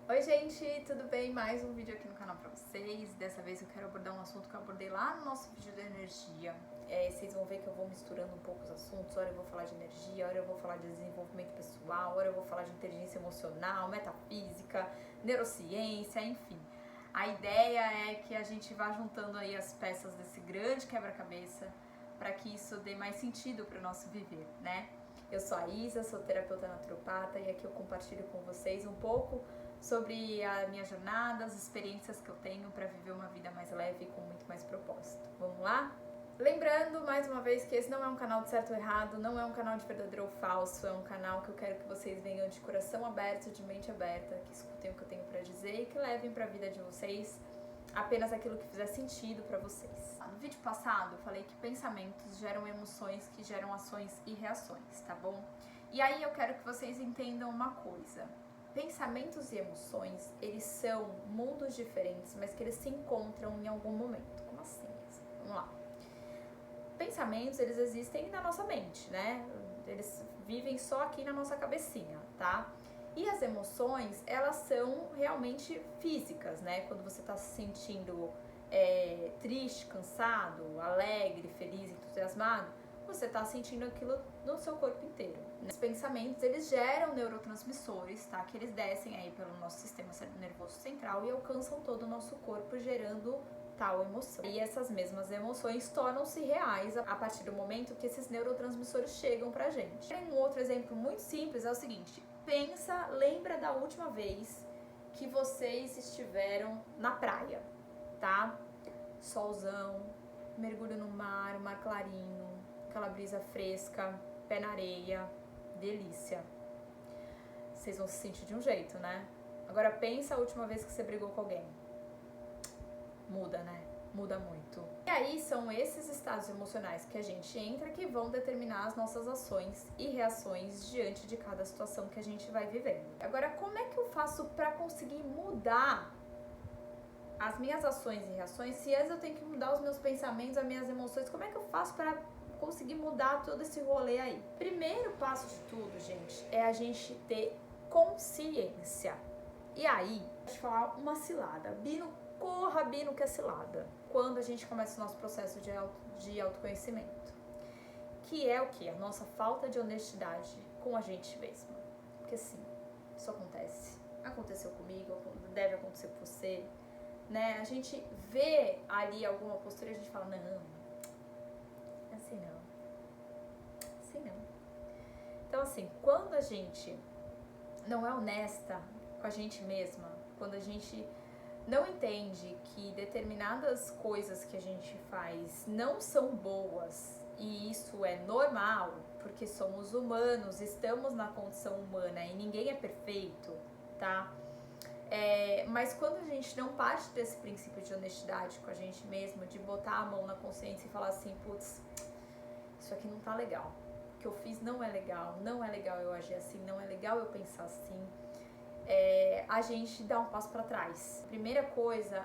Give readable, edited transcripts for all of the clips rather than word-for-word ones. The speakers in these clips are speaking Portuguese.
Oi gente, tudo bem? Mais um vídeo aqui no canal pra vocês. Dessa vez eu quero abordar um assunto que eu abordei lá no nosso vídeo da energia. Vocês vão ver que eu vou misturando um pouco os assuntos. Hora eu vou falar de energia, hora eu vou falar de desenvolvimento pessoal, hora eu vou falar de inteligência emocional, metafísica, neurociência, enfim. A ideia é que a gente vá juntando aí as peças desse grande quebra-cabeça para que isso dê mais sentido para o nosso viver, né? Eu sou a Isa, sou terapeuta naturopata e aqui eu compartilho com vocês um pouco sobre a minha jornada, as experiências que eu tenho para viver uma vida mais leve e com muito mais propósito. Vamos lá? Lembrando, mais uma vez, que esse não é um canal de certo ou errado, não é um canal de verdadeiro ou falso, é um canal que eu quero que vocês venham de coração aberto, de mente aberta, que escutem o que eu tenho para dizer e que levem para a vida de vocês apenas aquilo que fizer sentido para vocês. No vídeo passado eu falei que pensamentos geram emoções que geram ações e reações, tá bom? E aí eu quero que vocês entendam uma coisa. Pensamentos e emoções, eles são mundos diferentes, mas que eles se encontram em algum momento. Como assim? Vamos lá. Pensamentos, eles existem na nossa mente, né? Eles vivem só aqui na nossa cabecinha, tá? E as emoções, elas são realmente físicas, né? Quando você tá se sentindo triste, cansado, alegre, feliz, entusiasmado, você tá sentindo aquilo no seu corpo inteiro. Os pensamentos, eles geram neurotransmissores, tá? Que eles descem aí pelo nosso sistema nervoso central e alcançam todo o nosso corpo, gerando tal emoção. E essas mesmas emoções tornam-se reais a partir do momento que esses neurotransmissores chegam pra gente. Um outro exemplo muito simples é o seguinte: lembra da última vez que vocês estiveram na praia, tá? Solzão, mergulho no mar, mar clarinho, aquela brisa fresca, pé na areia, delícia. Vocês vão se sentir de um jeito, né? Agora pensa a última vez que você brigou com alguém. Muda, né? Muda muito. E aí são esses estados emocionais que a gente entra que vão determinar as nossas ações e reações diante de cada situação que a gente vai vivendo. Agora, como é que eu faço para conseguir mudar as minhas ações e reações? Se eu tenho que mudar os meus pensamentos, as minhas emoções, como é que eu faço para conseguir mudar todo esse rolê aí? Primeiro passo de tudo, gente, é a gente ter consciência. E aí, deixa eu falar uma cilada. Corra, Bino, que é cilada. Quando a gente começa o nosso processo de autoconhecimento. Que é o que? A nossa falta de honestidade com a gente mesma. Porque sim, isso acontece. Aconteceu comigo, deve acontecer com você. Né? A gente vê ali alguma postura e a gente fala, não, assim não. Assim não. Então assim, quando a gente não é honesta com a gente mesma, quando a gente não entende que determinadas coisas que a gente faz não são boas e isso é normal, porque somos humanos, estamos na condição humana e ninguém é perfeito, tá? Mas quando a gente não parte desse princípio de honestidade com a gente mesmo, de botar a mão na consciência e falar assim, putz, isso aqui não tá legal, o que eu fiz não é legal eu agir assim, não é legal eu pensar assim, a gente dá um passo para trás. Primeira coisa,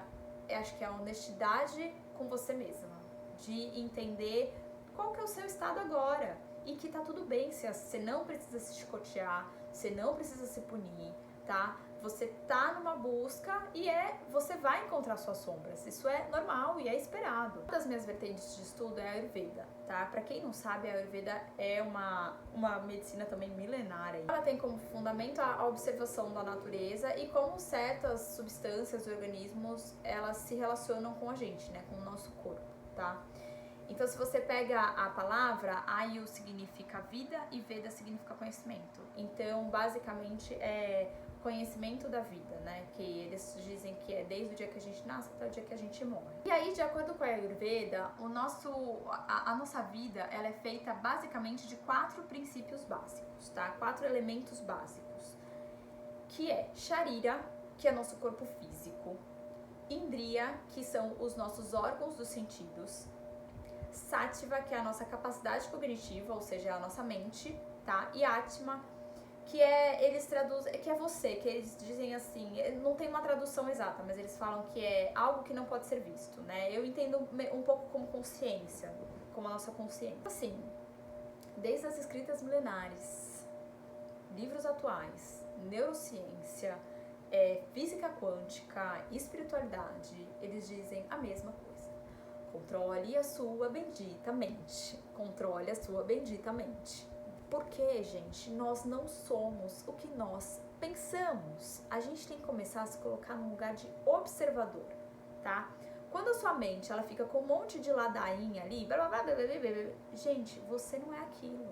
acho que é a honestidade com você mesma, de entender qual que é o seu estado agora e que tá tudo bem, você não precisa se chicotear, você não precisa se punir, tá? Você tá numa busca e você vai encontrar suas sombras. Isso é normal e é esperado. Uma das minhas vertentes de estudo é a Ayurveda, tá? Pra quem não sabe, a Ayurveda é uma medicina também milenária. Ela tem como fundamento a observação da natureza e como certas substâncias, organismos, elas se relacionam com a gente, né? Com o nosso corpo, tá? Então, se você pega a palavra, Ayu significa vida e Veda significa conhecimento. Então, basicamente, é conhecimento da vida, né? Que eles dizem que é desde o dia que a gente nasce até o dia que a gente morre. E aí, de acordo com a Ayurveda, a nossa vida, ela é feita basicamente de 4 princípios básicos, tá? 4 elementos básicos. Que é Sharira, que é nosso corpo físico. Indriya, que são os nossos órgãos dos sentidos. Sattva, que é a nossa capacidade cognitiva, ou seja, a nossa mente, tá? E Atma, que eles traduzem, que é você, que eles dizem assim, não tem uma tradução exata, mas eles falam que é algo que não pode ser visto, né? Eu entendo um pouco como consciência, como a nossa consciência. Assim, desde as escritas milenares, livros atuais, neurociência, quântica, espiritualidade, eles dizem a mesma coisa. Controle a sua bendita mente. Controle a sua bendita mente. Porque, gente, nós não somos o que nós pensamos. A gente tem que começar a se colocar num lugar de observador, tá? Quando a sua mente, ela fica com um monte de ladainha ali, blá, blá, blá, blá, blá, blá, gente, você não é aquilo.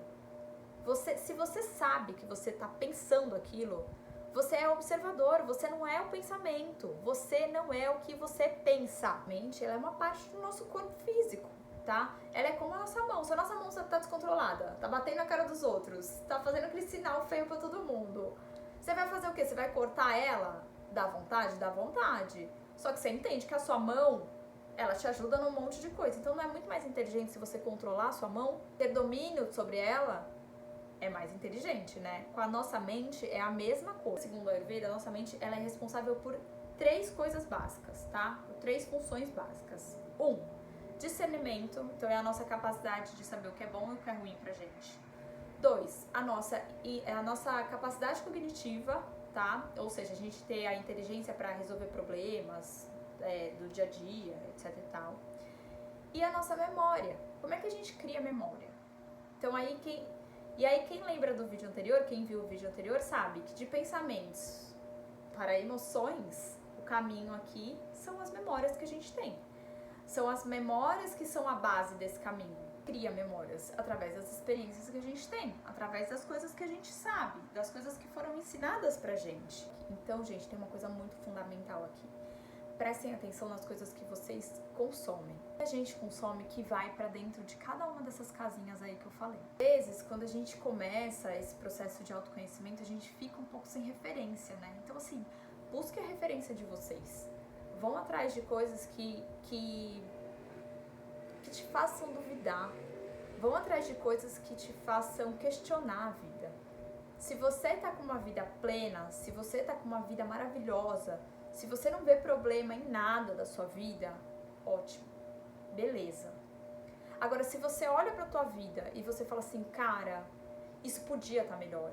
Se você sabe que você tá pensando aquilo, você é observador, você não é o pensamento, você não é o que você pensa. A mente, ela é uma parte do nosso corpo físico, tá? Ela é como a nossa mão. Se a nossa mão tá descontrolada, tá batendo na cara dos outros, tá fazendo aquele sinal feio pra todo mundo, você vai fazer o quê? Você vai cortar ela? Dá vontade? Dá vontade. Só que você entende que a sua mão, ela te ajuda num monte de coisa. Então não é muito mais inteligente se você controlar a sua mão, ter domínio sobre ela? É mais inteligente, né? Com a nossa mente é a mesma coisa. Segundo a Ayurveda, a nossa mente, ela é responsável por 3 coisas básicas, tá? Por 3 funções básicas. 1, discernimento, então é a nossa capacidade de saber o que é bom e o que é ruim pra gente. 2, a nossa capacidade cognitiva, tá? Ou seja, a gente ter a inteligência para resolver problemas do dia a dia, etc e tal. E a nossa memória. Como é que a gente cria memória? Então quem lembra do vídeo anterior, quem viu o vídeo anterior, sabe que de pensamentos para emoções, o caminho aqui são as memórias que a gente tem. São as memórias que são a base desse caminho. Cria memórias através das experiências que a gente tem, através das coisas que a gente sabe, das coisas que foram ensinadas pra gente. Então, gente, tem uma coisa muito fundamental aqui. Prestem atenção nas coisas que vocês consomem. A gente consome que vai pra dentro de cada uma dessas casinhas aí que eu falei. Às vezes, quando a gente começa esse processo de autoconhecimento, a gente fica um pouco sem referência, né? Então, assim, busque a referência de vocês. Vão atrás de coisas que te façam duvidar. Vão atrás de coisas que te façam questionar a vida. Se você tá com uma vida plena, se você tá com uma vida maravilhosa, se você não vê problema em nada da sua vida, ótimo, beleza. Agora, se você olha pra tua vida e você fala assim, cara, isso podia estar melhor,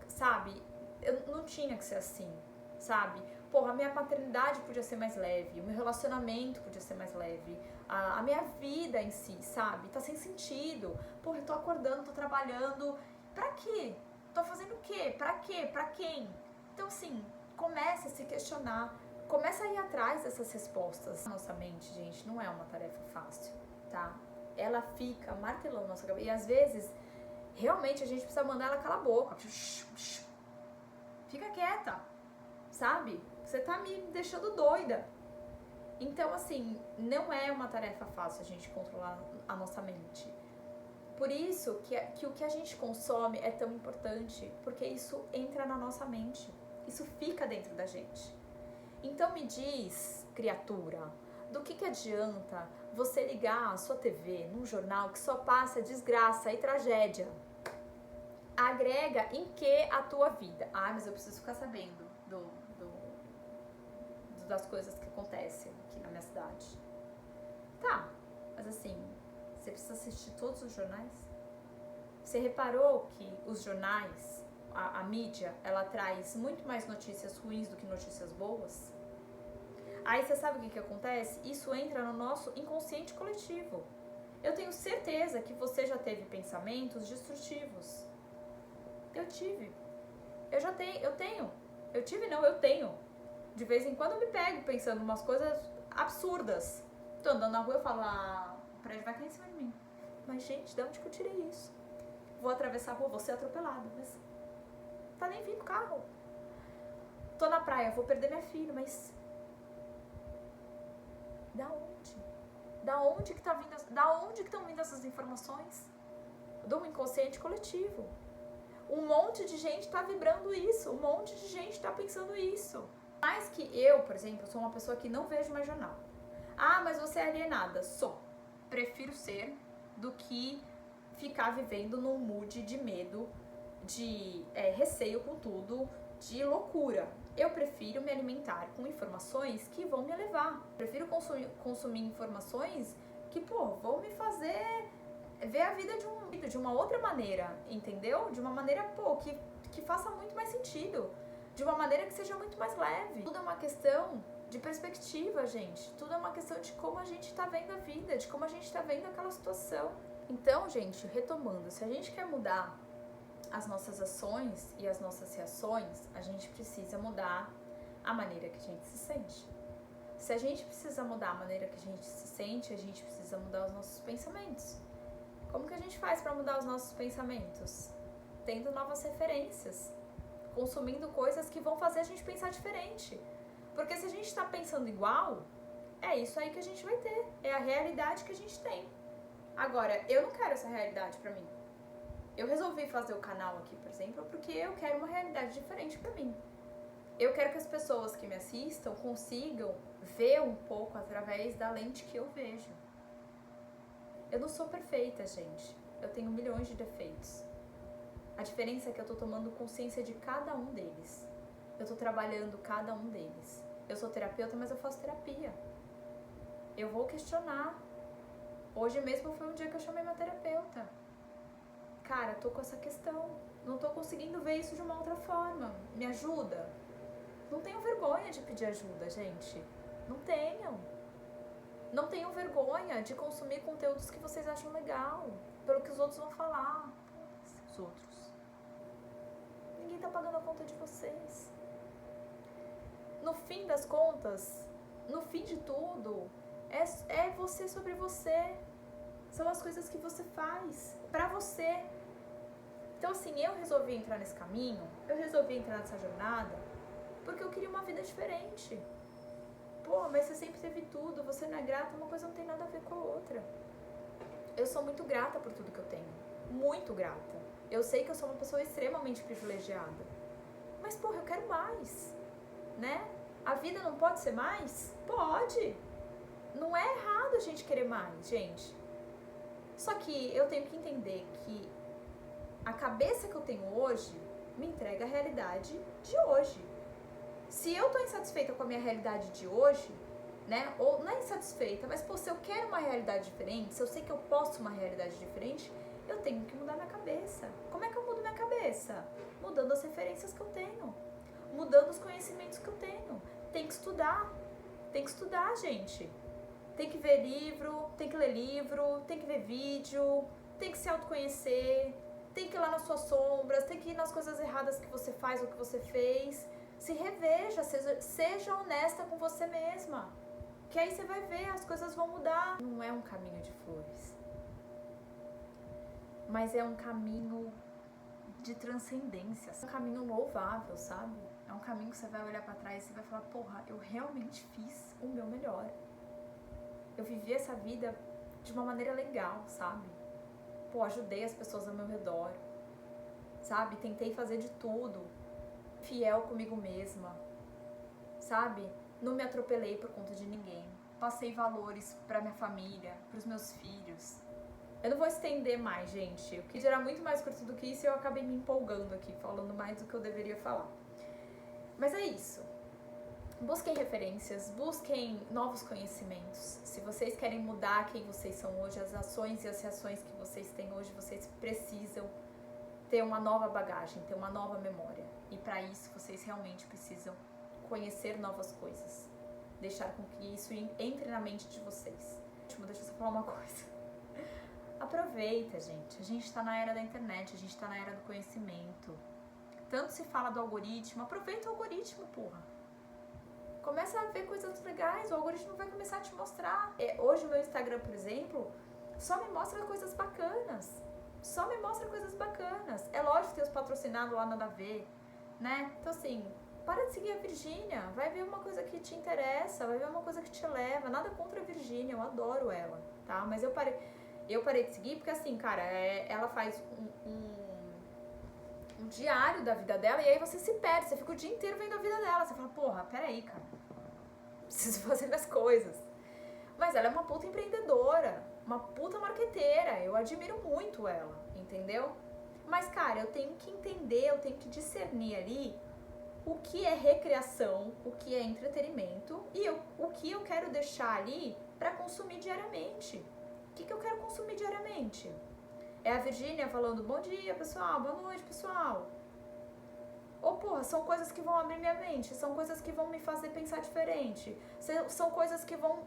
sabe? Eu não tinha que ser assim, sabe? Porra, a minha paternidade podia ser mais leve, o meu relacionamento podia ser mais leve, a minha vida em si, sabe? Tá sem sentido. Porra, eu tô acordando, tô trabalhando, pra quê? Tô fazendo o quê? Pra quê? Pra quem? Então, assim, começa a se questionar, começa a ir atrás dessas respostas. Nossa mente, gente, não é uma tarefa fácil, tá? Ela fica martelando nossa cabeça. E às vezes, realmente, a gente precisa mandar ela calar a boca. Fica quieta, sabe? Você tá me deixando doida. Então, assim, não é uma tarefa fácil a gente controlar a nossa mente. Por isso que o que a gente consome é tão importante, porque isso entra na nossa mente. Isso fica dentro da gente. Então me diz, criatura, do que adianta você ligar a sua TV num jornal que só passa desgraça e tragédia? Agrega em que a tua vida? Ah, mas eu preciso ficar sabendo das coisas que acontecem aqui na minha cidade. Tá, mas assim, você precisa assistir todos os jornais? Você reparou que os jornais, a mídia, ela traz muito mais notícias ruins do que notícias boas? Aí você sabe o que acontece? Isso entra no nosso inconsciente coletivo. Eu tenho certeza que você já teve pensamentos destrutivos. Eu tive. Eu tenho. De vez em quando eu me pego pensando umas coisas absurdas. Tô andando na rua e falo, o prédio vai cair em cima de mim. Mas, gente, de onde que eu tirei isso? Vou atravessar a rua, vou ser atropelado. Mas tá nem vindo carro. Tô na praia, vou perder minha filha, mas... Da onde? Da onde que estão vindo essas informações? Do inconsciente coletivo. Um monte de gente tá vibrando isso. Um monte de gente tá pensando isso. Mais que eu, por exemplo, sou uma pessoa que não vejo mais jornal. Ah, mas você é alienada. Sou. Prefiro ser do que ficar vivendo num mood de medo, de receio com tudo, de loucura. Eu prefiro me alimentar com informações que vão me elevar. Prefiro consumir informações que, vão me fazer ver a vida de uma outra maneira, entendeu? De uma maneira, que faça muito mais sentido. de uma maneira que seja muito mais leve. Tudo é uma questão de perspectiva, gente. Tudo é uma questão de como a gente tá vendo a vida, de como a gente tá vendo aquela situação. Então, gente, retomando, se a gente quer mudar as nossas ações e as nossas reações, a gente precisa mudar a maneira que a gente se sente. Se a gente precisa mudar a maneira que a gente se sente, a gente precisa mudar os nossos pensamentos. Como que a gente faz para mudar os nossos pensamentos? Tendo novas referências, consumindo coisas que vão fazer a gente pensar diferente. Porque se a gente está pensando igual, é isso aí que a gente vai ter. É a realidade que a gente tem. Agora, eu não quero essa realidade pra mim. Eu resolvi fazer o canal aqui, por exemplo, porque eu quero uma realidade diferente pra mim. Eu quero que as pessoas que me assistam consigam ver um pouco através da lente que eu vejo. Eu não sou perfeita, gente. Eu tenho milhões de defeitos. A diferença é que eu tô tomando consciência de cada um deles. Eu tô trabalhando cada um deles. Eu sou terapeuta, mas eu faço terapia. Eu vou questionar. Hoje mesmo foi um dia que eu chamei minha terapeuta. Cara, tô com essa questão. Não tô conseguindo ver isso de uma outra forma. Me ajuda? Não tenham vergonha de pedir ajuda, gente. Não tenham. Não tenham vergonha de consumir conteúdos que vocês acham legal. Pelo que os outros vão falar. Os outros. Ninguém tá pagando a conta de vocês. No fim das contas, no fim de tudo, é você sobre você. São as coisas que você faz pra você. Então, assim, eu resolvi entrar nesse caminho, eu resolvi entrar nessa jornada, porque eu queria uma vida diferente. Pô, mas você sempre teve tudo, você não é grata, uma coisa não tem nada a ver com a outra. Eu sou muito grata por tudo que eu tenho. Muito grata. Eu sei que eu sou uma pessoa extremamente privilegiada. Mas, porra, eu quero mais, né? A vida não pode ser mais? Pode. Não é errado a gente querer mais, gente. Só que eu tenho que entender que a cabeça que eu tenho hoje me entrega a realidade de hoje. Se eu tô insatisfeita com a minha realidade de hoje, né? Ou não é insatisfeita, mas pô, se eu quero uma realidade diferente, se eu sei que eu posso uma realidade diferente, eu tenho que mudar minha cabeça. Como é que eu mudo minha cabeça? Mudando as referências que eu tenho. Mudando os conhecimentos que eu tenho. Tem que estudar. Tem que estudar, gente. Tem que ver livro, tem que ler livro, tem que ver vídeo, tem que se autoconhecer, tem que ir lá nas suas sombras, tem que ir nas coisas erradas que você faz ou que você fez. Se reveja, seja honesta com você mesma. Que aí você vai ver, as coisas vão mudar. Não é um caminho de flores. Mas é um caminho de transcendência. É um caminho louvável, sabe? É um caminho que você vai olhar pra trás e você vai falar, porra, eu realmente fiz o meu melhor. Eu vivi essa vida de uma maneira legal, sabe? Pô, ajudei as pessoas ao meu redor, sabe? Tentei fazer de tudo. Fiel comigo mesma, sabe? Não me atropelei por conta de ninguém. Passei valores pra minha família, pros meus filhos. Eu não vou estender mais, gente. Eu quis gerar muito mais curto do que isso e eu acabei me empolgando aqui, falando mais do que eu deveria falar. Mas é isso. Busquem referências, busquem novos conhecimentos. Se vocês querem mudar quem vocês são hoje, as ações e as reações que vocês têm hoje, vocês precisam ter uma nova bagagem, ter uma nova memória. E para isso, vocês realmente precisam conhecer novas coisas. Deixar com que isso entre na mente de vocês. Deixa eu só falar uma coisa. Aproveita, gente. A gente tá na era da internet, a gente tá na era do conhecimento. Tanto se fala do algoritmo, aproveita o algoritmo, porra. Começa a ver coisas legais, o algoritmo vai começar a te mostrar. Hoje o meu Instagram, por exemplo, só me mostra coisas bacanas. Só me mostra coisas bacanas. É lógico que tem os patrocinados lá, nada a ver, né? Então assim, para de seguir a Virgínia. Vai ver uma coisa que te interessa, vai ver uma coisa que te leva. Nada contra a Virgínia, eu adoro ela, tá? Mas eu parei de seguir porque assim, cara, ela faz um diário da vida dela e aí você se perde, você fica o dia inteiro vendo a vida dela. Você fala, porra, peraí, cara. Preciso fazer minhas coisas. Mas ela é uma puta empreendedora, uma puta marqueteira. Eu admiro muito ela, entendeu? Mas, cara, eu tenho que entender, eu tenho que discernir ali o que é recreação, o que é entretenimento e o que eu quero deixar ali pra consumir diariamente. O que eu quero consumir diariamente? É a Virgínia falando, bom dia, pessoal, boa noite, pessoal. Ou, porra, são coisas que vão abrir minha mente, são coisas que vão me fazer pensar diferente, são coisas que vão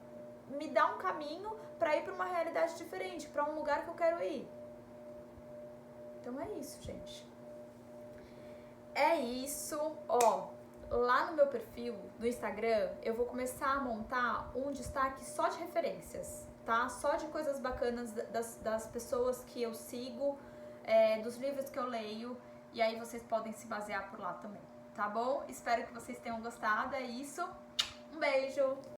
me dar um caminho pra ir pra uma realidade diferente, pra um lugar que eu quero ir. Então é isso, gente. É isso, ó. Lá no meu perfil do Instagram, eu vou começar a montar um destaque só de referências, tá? Só de coisas bacanas das pessoas que eu sigo, dos livros que eu leio, e aí vocês podem se basear por lá também, tá bom? Espero que vocês tenham gostado, é isso. Um beijo!